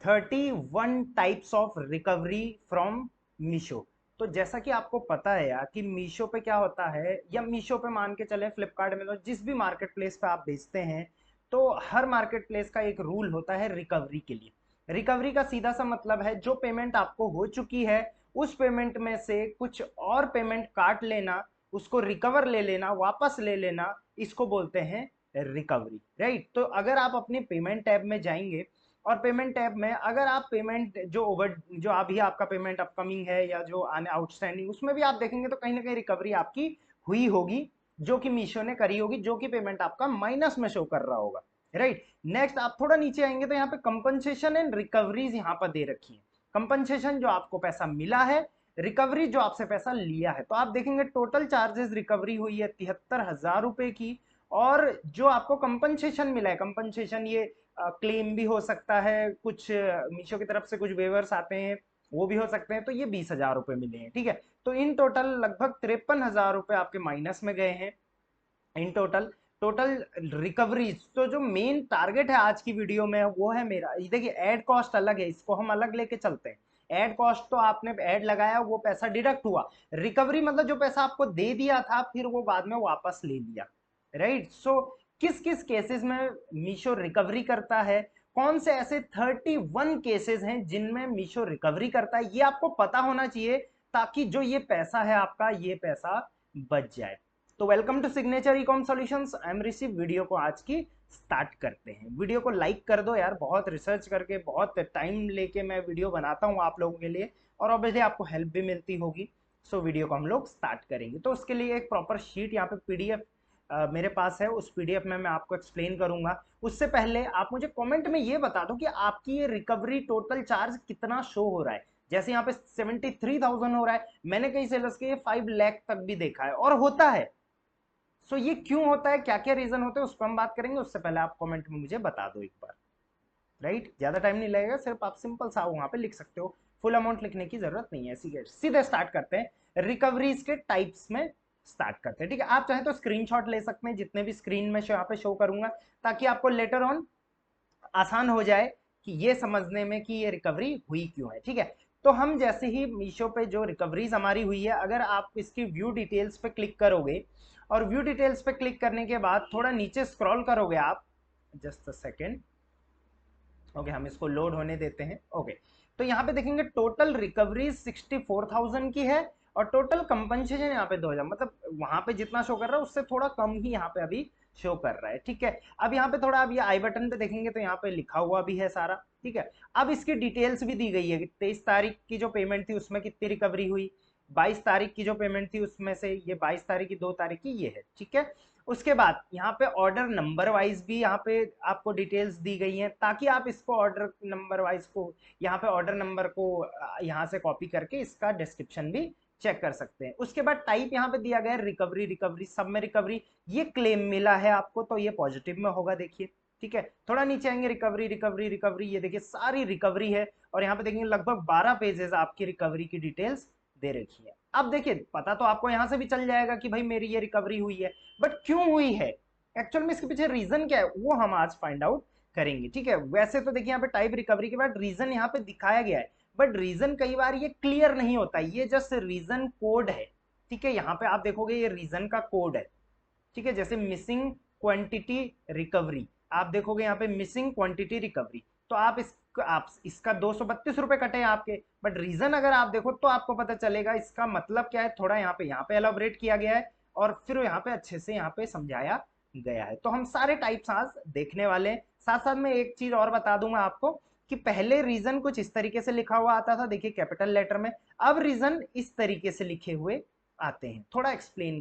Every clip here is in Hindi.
31 types of recovery from Meesho. तो जैसा कि आपको पता है यार कि मीशो पे क्या होता है, या मीशो पे मान के चले, फ्लिपकार्ट में, तो जिस भी मार्केट प्लेस पे आप बेचते हैं, तो हर मार्केट प्लेस का एक रूल होता है रिकवरी के लिए। रिकवरी का सीधा सा मतलब है जो पेमेंट आपको हो चुकी है उस पेमेंट में से कुछ और पेमेंट काट लेना, उसको रिकवर ले लेना, वापस ले लेना, इसको बोलते हैं रिकवरी, राइट। तो अगर आप अपनी पेमेंट टैब में जाएंगे और पेमेंट टैब में अगर आप पेमेंट जो अभी आपका पेमेंट अपकमिंग है या जो आने आउटस्टैंडिंग, उसमें भी आप देखेंगे तो कहीं ना कहीं रिकवरी आपकी हुई होगी, जो कि मीशो ने करी होगी, जो कि पेमेंट आपका माइनस में शो कर रहा होगा, राइट। नेक्स्ट आप थोड़ा नीचे आएंगे तो यहाँ पे कंपनसेशन एंड रिकवरीज यहाँ पर दे रखी है। कंपनसेशन जो आपको पैसा मिला है, रिकवरी जो आपसे पैसा लिया है। तो आप देखेंगे टोटल चार्जेस रिकवरी हुई है 73,000 रुपए की। और जो आपको कंपनसेशन मिला है, कंपनसेशन ये क्लेम भी हो सकता है, कुछ मीशो की तरफ से कुछ वेवर्स आते हैं वो भी हो सकते हैं, तो ये 20,000 रुपए मिले हैं, ठीक है। तो इन टोटल लगभग 53,000 रुपए आपके माइनस में गए हैं इन टोटल। टोटल रिकवरी, तो जो मेन टारगेट है आज की वीडियो में वो है मेरा, ये देखिए ऐड कॉस्ट अलग है, इसको हम अलग लेके चलते हैं। ऐड कॉस्ट तो आपने ऐड लगाया वो पैसा डिडक्ट हुआ, रिकवरी मतलब जो पैसा आपको दे दिया था फिर वो बाद में वापस ले लिया, राइट। सो किस किस केसेस में मीशो रिकवरी करता है, कौन से ऐसे 31 केसेस हैं जिनमें मीशो रिकवरी करता है, ये आपको पता होना चाहिए, ताकि जो ये पैसा है आपका, ये पैसा बच जाए। तो welcome to signature ecom solutions, I am Rishi. Video को आज की स्टार्ट करते हैं। वीडियो को लाइक कर दो यार, बहुत रिसर्च करके बहुत टाइम लेके मैं वीडियो बनाता हूँ आप लोगों के लिए, और ऑब्वियसली आपको हेल्प भी मिलती होगी। सो वीडियो को हम लोग स्टार्ट करेंगे। तो उसके लिए एक प्रॉपर शीट यहाँ पे पीडीएफ मेरे पास है, उस पीडीएफ में मैं आपको एक्सप्लेन करूंगा। उससे पहले आप मुझे कमेंट में ये बता दो कि आपकी ये रिकवरी टोटल चार्ज कितना शो हो रहा है। जैसे यहाँ पे 73,000 हो रहा है, मैंने कई सेलर्स के 5 लाख तक भी देखा है और होता है। सो ये क्यों होता है, क्या क्या रीजन होते हैं, उस पर हम बात करेंगे। उससे पहले आप कमेंट में मुझे बता दो एक बार, राइट। ज्यादा टाइम नहीं लगेगा, सिर्फ आप सिंपल सा वहां पे लिख सकते हो, फुल अमाउंट लिखने की जरूरत नहीं है। सीधे स्टार्ट करते हैं रिकवरीज के टाइप्स में। स्टार्ट करते हैं, ठीक है। आप चाहे तो स्क्रीनशॉट ले सकते हैं जितने भी स्क्रीन में यहाँ पे शो करूंगा, ताकि आपको लेटर ऑन आसान हो जाए कि ये समझने में कि ये रिकवरी हुई क्यों है, ठीक है। तो हम जैसे ही मीशो पे जो रिकवरीज हमारी हुई है, अगर आप इसकी व्यू डिटेल्स पे क्लिक करोगे, और व्यू डिटेल्स पे क्लिक करने के बाद थोड़ा नीचे स्क्रॉल करोगे आप, जस्ट अ सेकेंड, ओके, हम इसको लोड होने देते हैं। ओके, तो यहाँ पे देखेंगे टोटल रिकवरी 64,000 की है, और टोटल कंपनसेशन यहाँ पे 2,000, मतलब वहां पे जितना शो कर रहा है उससे थोड़ा कम ही यहाँ पे अभी शो कर रहा है, ठीक है। अब यहाँ पे थोड़ा, अब ये आई बटन पे देखेंगे तो यहाँ पे लिखा हुआ भी है सारा, ठीक है। अब इसकी डिटेल्स भी दी गई है कि 23 तारीख की जो पेमेंट थी उसमें कितनी रिकवरी हुई, 22 तारीख की जो पेमेंट थी उसमें से ये 22 तारीख की, 2 तारीख की ये है, ठीक है। उसके बाद यहाँ पे ऑर्डर नंबर वाइज भी यहाँ पे आपको डिटेल्स दी गई हैं, ताकि आप इसको ऑर्डर नंबर वाइज को, यहाँ पे ऑर्डर नंबर को यहाँ से कॉपी करके इसका डिस्क्रिप्शन भी चेक कर सकते हैं। उसके बाद टाइप यहाँ पे दिया गया है रिकवरी, रिकवरी सब में रिकवरी, ये क्लेम मिला है आपको तो ये पॉजिटिव में होगा, देखिए, ठीक है। थोड़ा नीचे आएंगे, रिकवरी रिकवरी रिकवरी, ये देखिए सारी रिकवरी है, और यहाँ पे देखेंगे लगभग 12 पेजेस आपकी रिकवरी की डिटेल्स दे रखी है। अब देखिए पता तो आपको यहाँ से भी चल जाएगा कि भाई मेरी ये रिकवरी हुई है, बट क्यों हुई है, एक्चुअल में इसके पीछे रीजन क्या है, वो हम आज फाइंड आउट करेंगे, ठीक है। वैसे तो देखिए यहाँ पे टाइप रिकवरी के बाद रीजन यहाँ पे दिखाया गया है, बट रीजन कई बार ये क्लियर नहीं होता, ये जस्ट रीजन कोड है, ठीक है। यहाँ पे आप देखोगे ये रीजन का कोड है, ठीक है। जैसे मिसिंग क्वांटिटी रिकवरी, आप देखोगे यहाँ पे मिसिंग क्वांटिटी रिकवरी, तो आप इसका 232 रुपए कटे आपके, बट रीजन अगर आप देखो तो आपको पता चलेगा इसका मतलब क्या है। थोड़ा यहाँ पे एलोबरेट किया गया है, और फिर यहाँ पे अच्छे से यहाँ पे समझाया गया है। तो हम सारे टाइप्स आज देखने वाले हैं। साथ साथ में एक चीज और बता दूंगा आपको कि पहले रीजन कुछ इस तरीके से लिखा हुआ आता था, देखिए कैपिटल लेटर में, अब रीजन इस तरीके से लिखे हुए आते हैं, थोड़ा एक्सप्लेन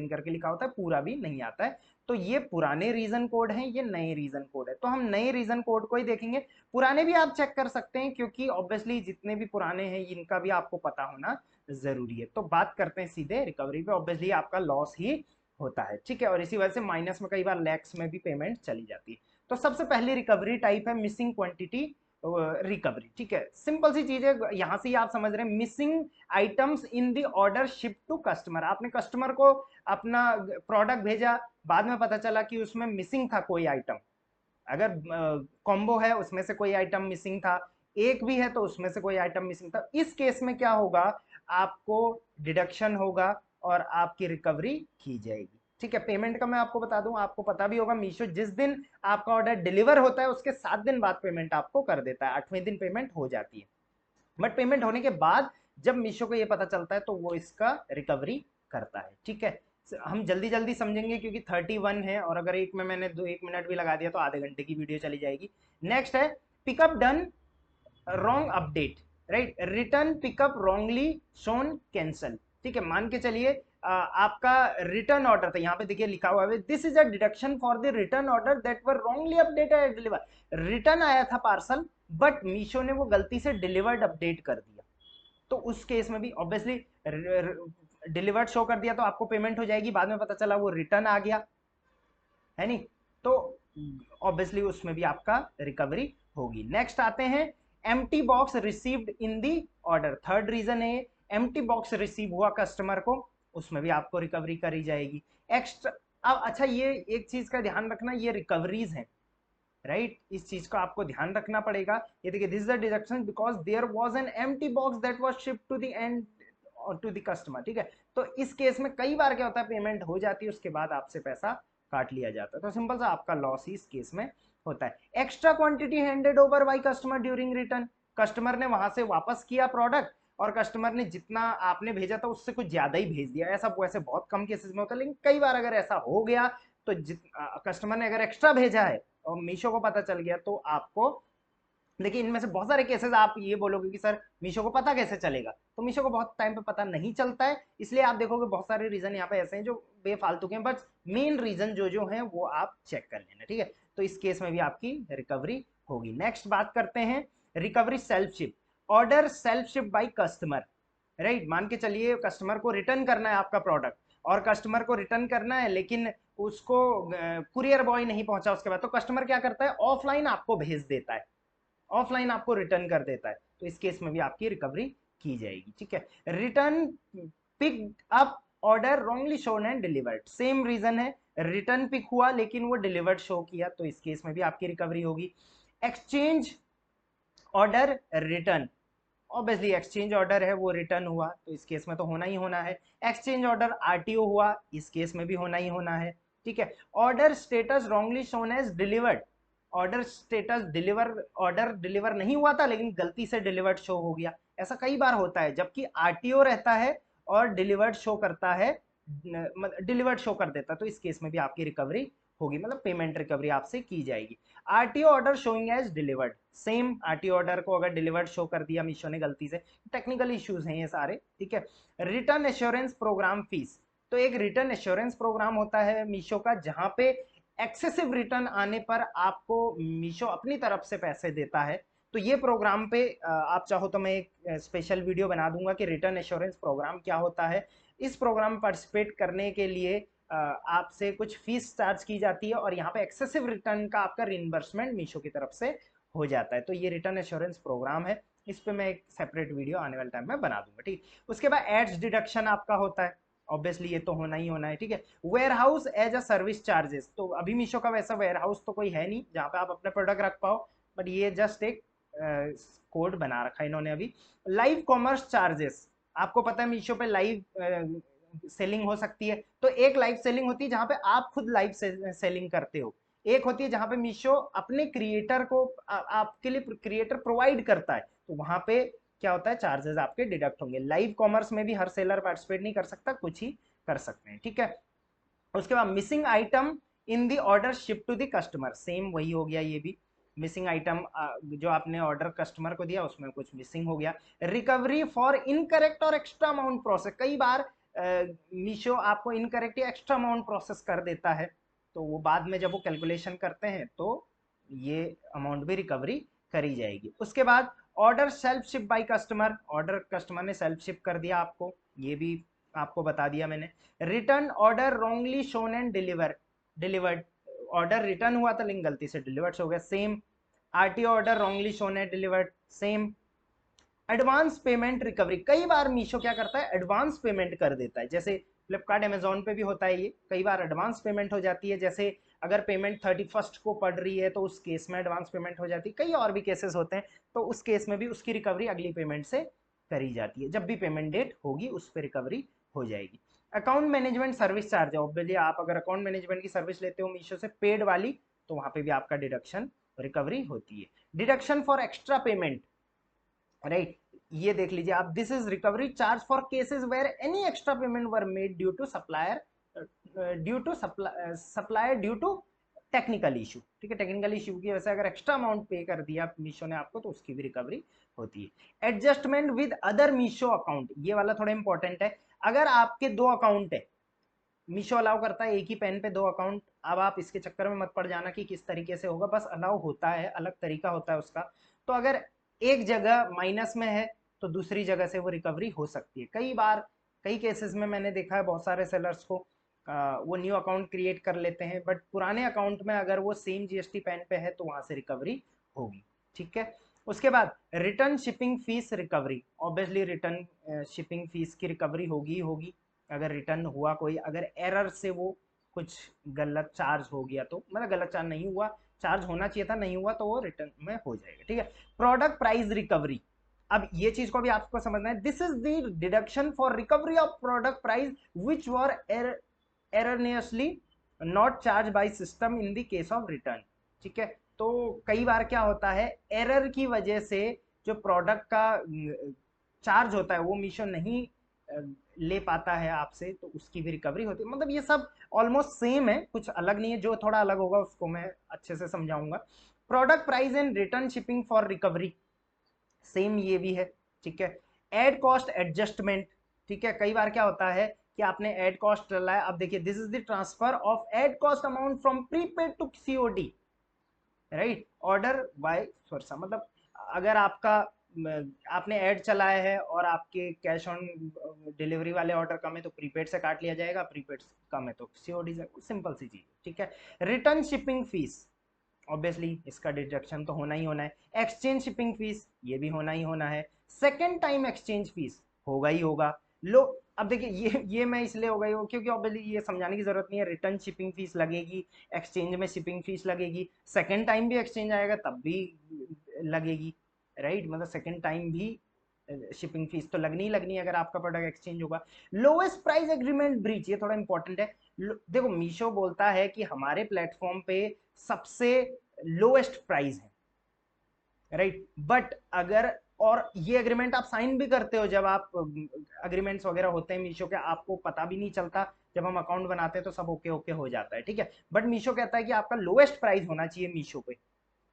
करके लिखा होता है, पूरा भी नहीं आता है। तो ये पुराने रीजन कोड हैं, ये नए रीजन कोड है, तो हम नए रीजन कोड को ही देखेंगे। पुराने भी आप चेक कर सकते हैं, क्योंकि ऑब्वियसली जितने भी पुराने हैं इनका भी आपको पता होना जरूरी है। तो बात करते हैं सीधे रिकवरी पे, ऑब्वियसली आपका लॉस ही होता है, ठीक है, और इसी वजह से माइनस में कई बार लैक्स में भी पेमेंट चली जाती है। तो सबसे पहली रिकवरी टाइप है मिसिंग क्वांटिटी रिकवरी, ठीक है। सिंपल सी चीज है, यहां से ही आप समझ रहे हैं, missing items in the order ship to customer, आपने कस्टमर को अपना प्रोडक्ट भेजा, बाद में पता चला कि उसमें मिसिंग था कोई आइटम, अगर कॉम्बो है उसमें से कोई आइटम मिसिंग था, एक भी है तो उसमें से कोई आइटम मिसिंग था, इस केस में क्या होगा, आपको डिडक्शन होगा और आपकी रिकवरी की जाएगी। ठीक है, पेमेंट का मैं आपको बता दूं, आपको पता भी होगा मीशो जिस दिन आपका ऑर्डर डिलीवर होता है उसके 7 दिन बाद पेमेंट आपको कर देता है, 8वें दिन पेमेंट हो जाती है। बट पेमेंट होने के बाद जब मीशो को ये पता चलता है तो वो इसका रिकवरी करता है। ठीक है, हम जल्दी जल्दी समझेंगे क्योंकि 31 है और अगर एक में मैंने 1 मिनट भी लगा दिया तो आधे घंटे की वीडियो चली जाएगी। नेक्स्ट है pickup done wrong update, right, return pickup wrongly shown cancel. ठीक है, मान के चलिए आपका रिटर्न ऑर्डर था, यहाँ पे देखिए लिखा हुआ है this is a deduction for the return order that were wrongly updated deliver. Return आया था पार्सल बट मीशो ने वो गलती से डिलीवर्ड अपडेट कर दिया, तो उस केस में भी ऑब्वियसली डिलीवर्ड शो कर दिया तो आपको पेमेंट हो जाएगी, बाद में पता चला वो रिटर्न आ गया है नहीं, तो ऑब्वियसली उसमें भी आपका रिकवरी होगी। नेक्स्ट आते हैं empty box received in the order, third reason है एम्प्टी बॉक्स रिसीव हुआ कस्टमर को, उसमें भी आपको रिकवरी करी जाएगी। एक्स्ट्रा, अब अच्छा ये एक चीज का ध्यान रखना, ये रिकवरीज हैं, राइट, इस चीज का आपको ध्यान रखना पड़ेगा। ये देखिए this is the deduction because there was an empty box that was shipped to the end to the customer. ठीक है, तो इस केस में कई बार क्या होता है पेमेंट हो जाती है उसके बाद आपसे पैसा काट लिया जाता है, तो सिंपल सा आपका लॉस ही इस केस में होता है। Extra quantity handed over by customer during return, customer ने वहां से वापस किया प्रोडक्ट और कस्टमर ने जितना आपने भेजा था उससे कुछ ज्यादा ही भेज दिया, ऐसा वैसे बहुत कम केसेस में होता है, लेकिन कई बार अगर ऐसा हो गया तो कस्टमर ने अगर एक्स्ट्रा भेजा है और मीशो को पता चल गया तो आपको, देखिए इनमें से बहुत सारे केसेस आप ये बोलोगे कि सर मीशो को पता कैसे चलेगा, तो मीशो को बहुत टाइम पे पता नहीं चलता है, इसलिए आप देखोगे बहुत सारे रीजन यहाँ पे ऐसे हैं जो बेफालतू के हैं, बट मेन रीजन जो जो हैं वो आप चेक कर लेना। ठीक है, तो इस केस में भी आपकी रिकवरी होगी। नेक्स्ट बात करते हैं recovery self ship, order self ship by customer, right, मान के चलिए कस्टमर को रिटर्न करना है आपका प्रोडक्ट और कस्टमर को रिटर्न करना है लेकिन उसको कुरियर बॉय नहीं पहुंचा उसके बाद, तो कस्टमर क्या करता है ऑफलाइन आपको भेज देता है, ऑफलाइन आपको रिटर्न कर देता है, तो इस केस में भी आपकी रिकवरी की जाएगी। ठीक है, return pick up order wrongly shown and delivered, same reason है, रिटर्न पिक हुआ लेकिन वो डिलीवर्ड शो किया, तो इस केस में भी आपकी रिकवरी होगी। Exchange order return, obviously exchange order है वो रिटर्न हुआ तो इस केस में तो होना ही होना है। एक्सचेंज ऑर्डर आरटीओ हुआ, इस केस में भी होना ही होना है। ठीक है, order status wrongly shown as delivered, order status deliver, order deliver नहीं हुआ था लेकिन गलती से डिलीवर्ड शो हो गया, ऐसा कई बार होता है, जबकि आरटीओ रहता है और डिलीवर्ड शो करता है, डिलीवर्ड शो कर देता है, तो इस केस में भी आपकी रिकवरी होगी, मतलब पेमेंट रिकवरी आपसे की जाएगी। RTO order showing as delivered, same RTO order को अगर डिलीवर्ड शो कर दिया मीशो ने गलती से, टेक्निकल इश्यूज हैं ये सारे। ठीक है, रिटर्न एश्योरेंस प्रोग्राम फीस, तो एक रिटर्न एश्योरेंस प्रोग्राम होता है मीशो का जहां पे एक्सेसिव रिटर्न आने पर आपको मीशो अपनी तरफ से पैसे देता है, तो ये प्रोग्राम पे आप चाहो तो मैं एक स्पेशल वीडियो बना दूंगा कि रिटर्न एश्योरेंस प्रोग्राम क्या होता है। इस प्रोग्राम में पार्टिसिपेट करने के लिए आपसे कुछ फीस चार्ज की जाती है और यहाँ पे एक्सेसिव रिटर्न का आपका रिइंबर्समेंट मीशो की तरफ से हो जाता है, तो ये रिटर्न एश्योरेंस प्रोग्राम है, इस पे मैं एक सेपरेट वीडियो आने वाले टाइम में बना दूंगा। ठीक, उसके बाद एड्स डिडक्शन आपका होता है, ऑब्वियसली ये तो होना ही होना है। ठीक है, warehouse as a service charges, तो अभी मीशो का वैसा वेयर हाउस तो कोई है नहीं जहाँ पे आप अपने प्रोडक्ट रख पाओ, बट ये जस्ट एक कोड बना रखा है इन्होंने अभी। लाइव कॉमर्स चार्जेस, आपको पता है मीशो पे लाइव सेलिंग हो सकती है, तो एक लाइव सेलिंग होती है जहां पे आप खुद लाइव सेलिंग करते हो, एक होती है जहां पे मीशो अपने क्रिएटर को आपके लिए क्रिएटर प्रोवाइड करता है, तो वहां पे क्या होता है चार्जेस आपके डिडक्ट होंगे। लाइव कॉमर्स में भी हर सेलर पार्टिसिपेट नहीं कर सकता, कुछ ही कर सकते हैं। ठीक है, उसके बाद missing item in the order ship to the customer, same वही हो गया ये भी, मिसिंग आइटम जो आपने ऑर्डर कस्टमर को दिया उसमें कुछ मिसिंग हो गया। रिकवरी फॉर इनकरेक्ट और एक्स्ट्रा अमाउंट प्रोसेस, कई बार मीशो आपको इनकरेक्ट या एक्स्ट्रा अमाउंट प्रोसेस कर देता है, तो वो बाद में जब वो कैलकुलेशन करते हैं तो ये अमाउंट भी रिकवरी करी जाएगी। उसके बाद order self ship by customer, order customer ने सेल्फ शिप कर दिया आपको, ये भी आपको बता दिया मैंने। Return order wrongly shown and delivered, order return हुआ था लेकिन गलती से डिलीवर्ड हो गया, same. RTO order wrongly shown and delivered, same. Advance payment recovery, कई बार मीशो क्या करता है एडवांस पेमेंट कर देता है, जैसे फ्लिपकार्ट अमेजोन पे भी होता है ये, कई बार एडवांस पेमेंट हो जाती है, जैसे अगर पेमेंट 31st को पड़ रही है तो उस केस में एडवांस पेमेंट हो जाती है, कई और भी केसेस होते हैं, तो उस केस में भी उसकी रिकवरी अगली पेमेंट से करी जाती है। जब भी पेमेंट डेट होगी उस पर रिकवरी हो जाएगी। Account management service charge, obviously आप अगर अकाउंट मैनेजमेंट की सर्विस लेते हो मीशो से पेड वाली, तो वहां पे भी आपका डिडक्शन रिकवरी होती है। Deduction for extra payment, right, ये देख लीजिए आप, this is recovery charge for cases where any extra payment were made due to supplier due to technical issue. ठीक है, टेक्निकल इशू की वजह से अगर एक्स्ट्रा अमाउंट पे कर दिया मीशो ने आपको तो उसकी भी रिकवरी होती है। Adjustment with other Meesho account, ये वाला थोड़ा इंपॉर्टेंट है। अगर आपके दो अकाउंट है, मीशो अलाउ करता है एक ही पेन पे दो अकाउंट, अब आप इसके चक्कर में मत पड़ जाना कि किस तरीके से होगा, बस अलाउ होता है, अलग तरीका होता है उसका। तो अगर एक जगह माइनस में है तो दूसरी जगह से वो रिकवरी हो सकती है। कई बार कई केसेस में मैंने देखा है बहुत सारे सेलर्स को वो न्यू अकाउंट क्रिएट कर लेते हैं, बट पुराने अकाउंट में अगर वो सेम जीएसटी पैन पे है तो वहां से रिकवरी होगी। ठीक है, उसके बाद return shipping fees recovery, obviously return shipping fees की रिकवरी होगी होगी। अगर रिटर्न हुआ कोई, अगर एरर से वो कुछ गलत चार्ज हो गया तो, मतलब गलत चार्ज नहीं हुआ, चार्ज होना चाहिए था नहीं हुआ, तो वो रिटर्न में हो जाएगा। ठीक है, प्रोडक्ट प्राइस रिकवरी, अब ये चीज को भी आपको समझना है। This is the deduction for recovery of product price which were erroneously not charged by system in the case of return। ठीक है, तो कई बार क्या होता है, एरर की वजह से जो प्रोडक्ट का चार्ज होता है वो मीशो नहीं ले पाता है आपसे, तो उसकी भी रिकवरी होती है। मतलब ये सब ऑलमोस्ट सेम है, कुछ अलग नहीं है, जो थोड़ा अलग होगा उसको मैं अच्छे से समझाऊंगा। Product price and return shipping for recovery, same ये भी है। ठीक है, एड कॉस्ट एडजस्टमेंट, ठीक है, कई बार क्या होता है कि आपने एड कॉस्ट डाला है, अब देखिए this is the transfer of ad cost amount from prepaid to COD, right, order vice versa. मतलब अगर आपका आपने ऐड चलाया है और आपके कैश ऑन डिलीवरी वाले ऑर्डर कम है तो प्रीपेड से काट लिया जाएगा, प्रीपेड कम है तो सीओडी से, सिंपल सी चीज। ठीक है, रिटर्न शिपिंग फीस, ऑब्वियसली इसका डिडक्शन तो होना ही होना है। एक्सचेंज शिपिंग फीस, ये भी होना ही होना है। सेकेंड टाइम एक्सचेंज फीस होगा ही होगा। लो, अब देखिए ये मैं इसलिए हो गई हो क्योंकि ऑब्वियसली ये समझाने की जरूरत नहीं है, रिटर्न शिपिंग फीस लगेगी, एक्सचेंज में शिपिंग फीस लगेगी, सेकेंड टाइम भी एक्सचेंज आएगा तब भी लगेगी, राइट, मतलब सेकेंड टाइम भी शिपिंग फीस तो लगनी ही लगनी है अगर आपका प्रोडक्ट एक्सचेंज होगा। लोएस्ट प्राइस एग्रीमेंट ब्रीच, ये थोड़ा इंपॉर्टेंट है। देखो मीशो बोलता है कि हमारे प्लेटफॉर्म पे सबसे लोएस्ट प्राइस है, राइट, बट अगर, और ये एग्रीमेंट आप साइन भी करते हो, जब आप एग्रीमेंट्स वगैरह होते हैं मीशो के, आपको पता भी नहीं चलता, जब हम अकाउंट बनाते हैं तो सब ओके ओके हो जाता है। ठीक है, बट मीशो कहता है कि आपका लोएस्ट प्राइस होना चाहिए मीशो पे।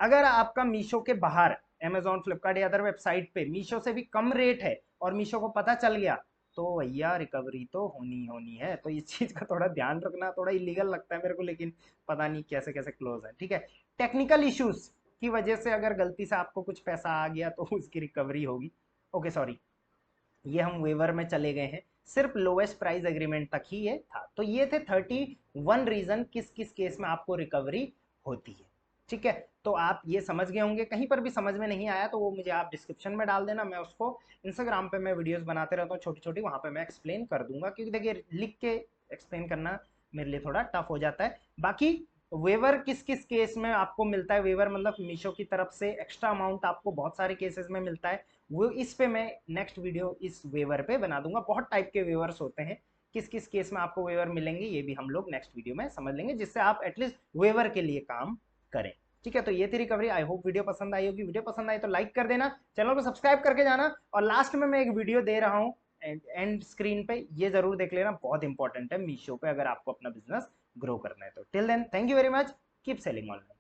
अगर आपका मीशो के बाहर अमेजॉन फ्लिपकार्ट या अदर वेबसाइट पे मीशो से भी कम रेट है और मीशो को पता चल गया तो भैया रिकवरी तो होनी होनी है। तो इस चीज का थोड़ा ध्यान रखना, थोड़ा इलीगल लगता है मेरे को, लेकिन पता नहीं कैसे कैसे क्लोज है। ठीक है, टेक्निकल इश्यूज की वजह से अगर गलती से आपको कुछ पैसा आ गया तो उसकी रिकवरी होगी। ओके सॉरी, ये हम वेवर में चले गए हैं, सिर्फ लोएस्ट प्राइस एग्रीमेंट तक ही ये था। तो ये थे 31 रीजन किस किस केस में आपको रिकवरी होती है। ठीक है, तो आप ये समझ गए होंगे। कहीं पर भी समझ में नहीं आया तो वो मुझे आप डिस्क्रिप्शन में डाल देना, मैं उसको इंस्टाग्राम पे मैं वीडियोस बनाते रहता हूँ छोटी छोटी, वहां पे मैं एक्सप्लेन कर दूंगा, क्योंकि देखिए लिख के एक्सप्लेन करना मेरे लिए थोड़ा टफ हो जाता है। बाकी वेवर किस किस केस में आपको मिलता है, वेवर मतलब मीशो की तरफ से एक्स्ट्रा अमाउंट आपको बहुत सारे केसेस में मिलता है, वो इस पे मैं नेक्स्ट वीडियो इस वेवर पे बना दूंगा। बहुत टाइप के वेवर्स होते हैं, किस किस केस में आपको वेवर मिलेंगे ये भी हम लोग नेक्स्ट वीडियो में समझ लेंगे, जिससे आप एटलीस्ट वेवर के लिए काम करें। ठीक है, तो ये थी रिकवरी। आई होप वीडियो पसंद आई होगी, वीडियो पसंद आई तो लाइक कर देना, चैनल को सब्सक्राइब करके जाना, और लास्ट में मैं एक वीडियो दे रहा हूँ एंड स्क्रीन पे, ये जरूर देख लेना, बहुत इंपॉर्टेंट है मीशो पे अगर आपको अपना बिजनेस ग्रो करना है तो। Till then thank you very much, keep selling online.